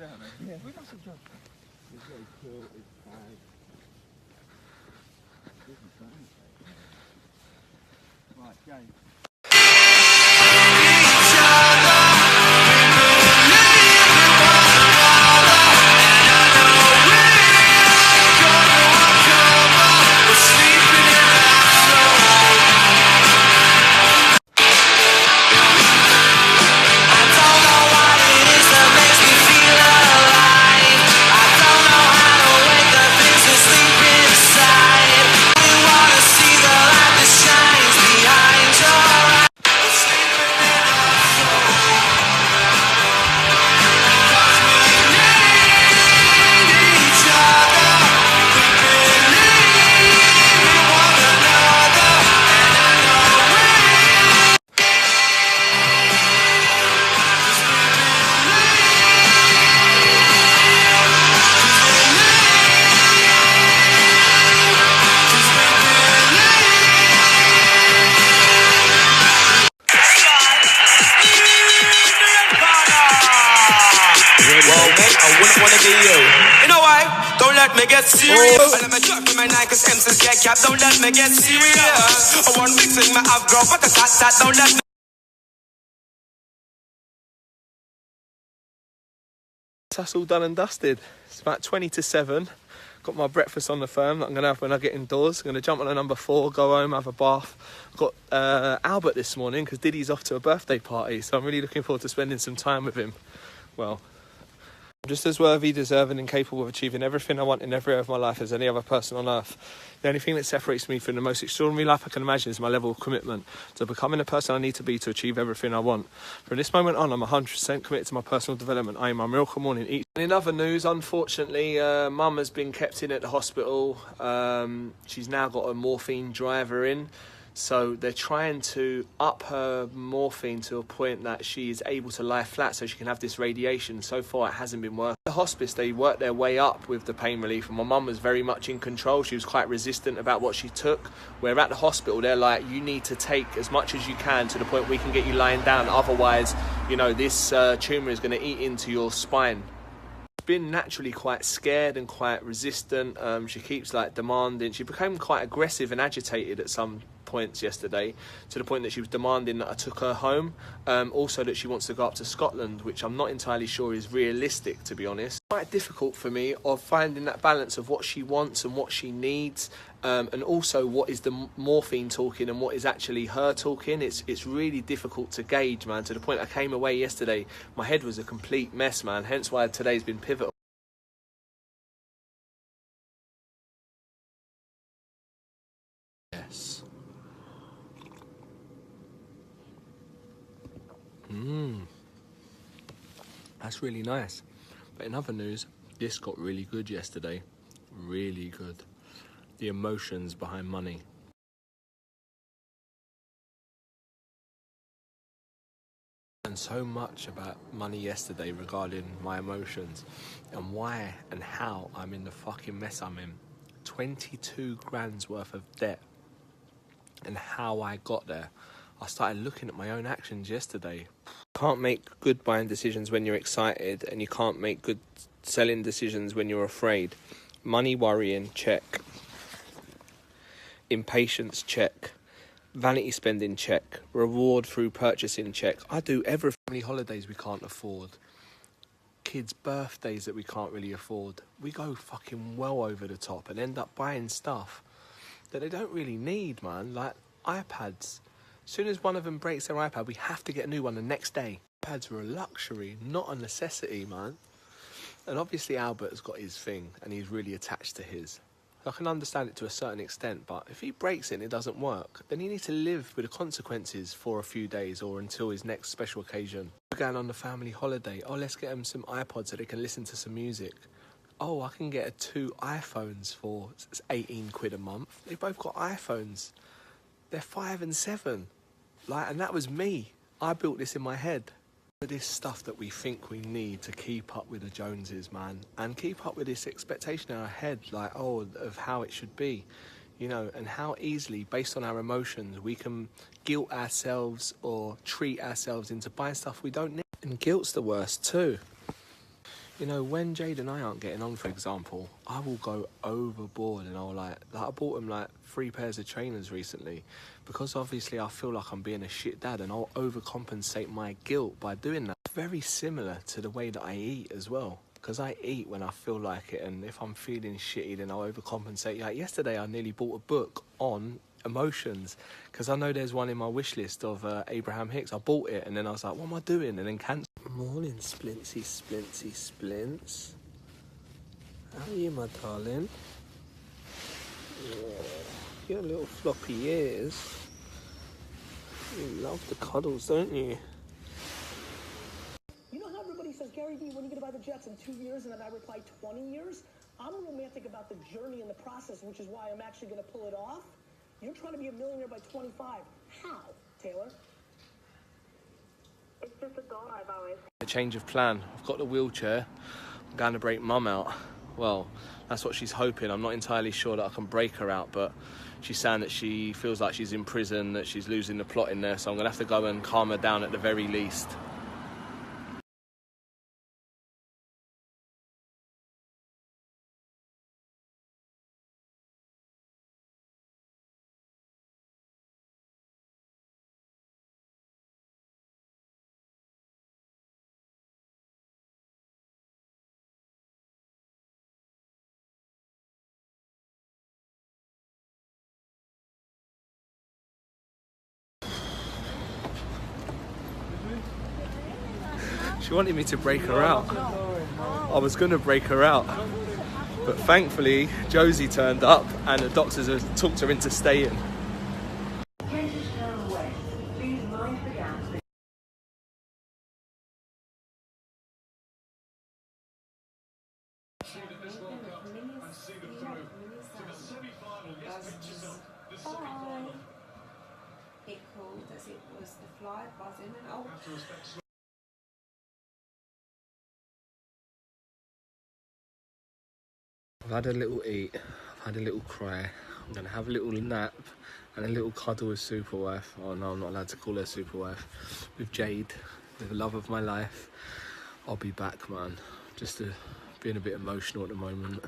down there. Yeah. We must have just. It's very cool, it's fine. This is fine. Right, Jane. Me get serious. And I'm a drop in my Nike's MC's get cap. Don't let me get serious. I want mixing my up girl, but that don't let me. That's all done and dusted. It's about 20 to 7. Got my breakfast on the firm that I'm going to have when I get indoors. I'm going to jump on a number 4, go home, have a bath. Got Albert this morning because Diddy's off to a birthday party, so I'm really looking forward to spending some time with him. Well, I'm just as worthy, deserving and capable of achieving everything I want in every area of my life as any other person on earth. The only thing that separates me from the most extraordinary life I can imagine is my level of commitment to becoming the person I need to be to achieve everything I want. From this moment on, I'm 100% committed to my personal development. I am my miracle morning each. And in other news, unfortunately, Mum has been kept in at the hospital. She's now got a morphine driver in. So they're trying to up her morphine to a point that she is able to lie flat so she can have this radiation. So far it hasn't been working. At the hospice, they worked their way up with the pain relief, and my mum was very much in control. She was quite resistant about what she took. Where at the hospital, they're like, you need to take as much as you can to the point we can get you lying down. Otherwise, you know, this tumour is going to eat into your spine. Been naturally quite scared and quite resistant. She keeps like demanding. She became quite aggressive and agitated at some points yesterday, to the point that she was demanding that I took her home. Also that she wants to go up to Scotland, which I'm not entirely sure is realistic, to be honest. Quite difficult for me of finding that balance of what she wants and what she needs, and also what is the morphine talking and what is actually her talking. It's really difficult to gauge, man, to the point I came away yesterday, my head was a complete mess, man, hence why today's been pivotal. Yes. That's really nice. But in other news, this got really good yesterday. Really good. The emotions behind money. And so much about money yesterday regarding my emotions and why and how I'm in the fucking mess I'm in. 22 grand's worth of debt and how I got there. I started looking at my own actions yesterday. Can't make good buying decisions when you're excited, and you can't make good selling decisions when you're afraid. Money worrying, check. Impatience, check. Vanity spending, check. Reward through purchasing, check. I do every family holidays we can't afford. Kids' birthdays that we can't really afford. We go fucking well over the top and end up buying stuff that they don't really need, man. Like iPads. As soon as one of them breaks their iPad, we have to get a new one the next day. iPads are a luxury, not a necessity, man. And obviously Albert's got his thing, and he's really attached to his. I can understand it to a certain extent, but if he breaks it and it doesn't work, then he needs to live with the consequences for a few days or until his next special occasion. We're going on the family holiday. Oh, let's get them some iPods so they can listen to some music. Oh, I can get 2 iPhones for 18 quid a month. They both got iPhones. They're 5 and 7. And that was me. I built this in my head. This stuff that we think we need to keep up with the Joneses, man, and keep up with this expectation in our head, of how it should be, you know, and how easily, based on our emotions, we can guilt ourselves or treat ourselves into buying stuff we don't need. And guilt's the worst too. You know, when Jade and I aren't getting on, for example, I will go overboard and I'll like I bought him like 3 pairs of trainers recently because obviously I feel like I'm being a shit dad and I'll overcompensate my guilt by doing that. Very similar to the way that I eat as well, because I eat when I feel like it, and if I'm feeling shitty then I'll overcompensate. Like yesterday I nearly bought a book on emotions because I know there's one in my wish list of Abraham Hicks. I bought it and then I was like, what am I doing? And then cancelled. Morning, Splintsy, Splintsy, Splints. How are you, my darling? Oh, your little floppy ears. You love the cuddles, don't you? You know how everybody says, Gary Vee, when are you going to buy the Jets in 2 years? And then I reply 20 years? I'm romantic about the journey and the process, which is why I'm actually going to pull it off. You're trying to be a millionaire by 25. How, Taylor? It's just a goal I've always A change of plan. I've got the wheelchair. I'm going to break Mum out. Well, that's what she's hoping. I'm not entirely sure that I can break her out, but she's saying that she feels like she's in prison, that she's losing the plot in there, so I'm going to have to go and calm her down at the very least. She wanted me to break her out. I was going to break her out. But thankfully, Josie turned up and the doctors have talked her into staying. It called as it was the fly buzzing and oh. I've had a little eat, I've had a little cry, I'm going to have a little nap and a little cuddle with Superwife. Oh no, I'm not allowed to call her Superwife. With Jade, the love of my life. I'll be back, man. Just being a bit emotional at the moment.